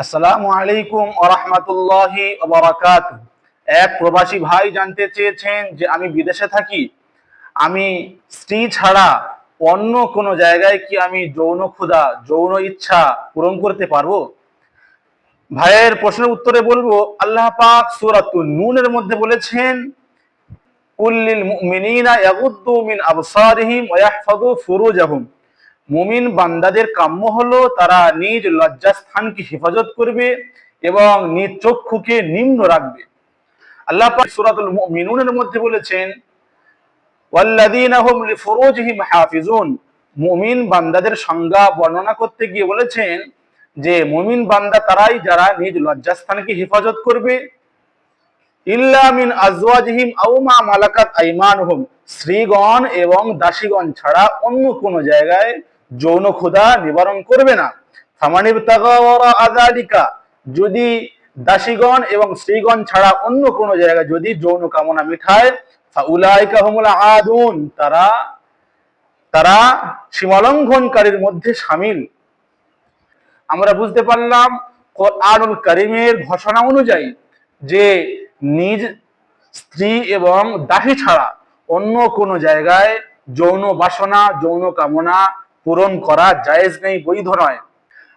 আসসালামু আলাইকুম ওয়া রাহমাতুল্লাহি ওয়া বারাকাতুহু। এক প্রবাসী ভাই জানতে চেয়েছেন যে আমি বিদেশে থাকি, আমি স্ত্রী ছাড়া অন্য কোনো জায়গায় কি আমি যৌন ক্ষুধা, যৌন ইচ্ছা পূরণ করতে পারবো? ভাইয়ের প্রশ্নের উত্তরে বলবো, আল্লাহ পাক সূরাতুন নূনের মধ্যে বলেছেন, কুল্লিল মুমিনিনা ইয়াগুদ্দু মিন আবসারিহিম ওয়া ইয়াহফাযু ফুরুজাহুম। মুমিন বান্দাদের কাম্য হলো তারা নিজ লজ্জাস্থানকে হেফাজত করবে এবং নিজ চক্ষুকে নিম্ন রাখবে। আল্লাহ পাক সূরাতুল মুমিনুনের মধ্যে বলেছেন, ওয়াল্লাযীনা হুম লিফুরুজিহিম হাফিজুন। মুমিন বান্দাদের সংজ্ঞা বর্ণনা করতে গিয়ে বলেছেন যে মুমিন বান্দা তারাই যারা নিজ লজ্জাস্থানকে হেফাজত করবে, ইল্লা মিন আজওয়াজিহিম আও মা মালাকাত আইমানুহুম। স্ত্রীগণ এবং দাসীগণ ছাড়া অন্য কোন জায়গায় যৌন ক্ষুধা নিবারণ করবে না। ফামানিবতাগা ওয়ারা আযালিকা, যদি দাসীগণ এবং স্ত্রীগণ ছাড়া অন্য কোন জায়গায় যদি যৌন কামনা মিঠায়, ফাউলাইকা হুমুল আদুন, তারা তারা সীমালঙ্ঘনকারীর মধ্যে শামিল। আমরা বুঝতে পারলাম কোরআনুল কারীমের ঘোষণা অনুযায়ী যে নিজ স্ত্রী এবং দাসী ছাড়া অন্য কোনো জায়গায় যৌন বাসনা, যৌন কামনা পূরণ করা জায়েজ নেই, বৈধ নয়।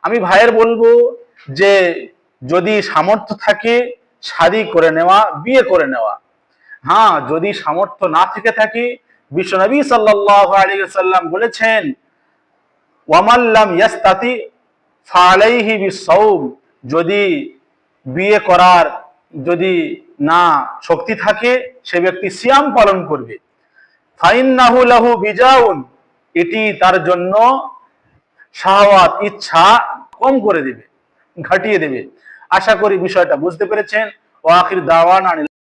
আমি ভাইয়ের বলবো যে যদি সামর্থ্য থাকে শাদী করে নেওয়া, বিয়ে করে নেওয়া। হ্যাঁ, যদি সামর্থ্য না থেকে থাকে, বিশ্বনবী সাল্লাল্লাহু আলাইহি ওয়াসাল্লাম বলেছেন, ওয়ামান লাম ইয়াস্তাতি ফালাইহি বিসসাওম। যদি বিয়ে করার যদি না শক্তি থাকে, সে ব্যক্তি সিয়াম পালন করবে। ফাইন্নাহু লাহু বিজাউন, এটি তার জন্য শাহওয়াত, ইচ্ছা কম করে দেবে, ঘাটিয়ে দেবে। আশা করি বিষয়টা বুঝতে পেরেছেন। ওয়া আখির দাওয়ানা।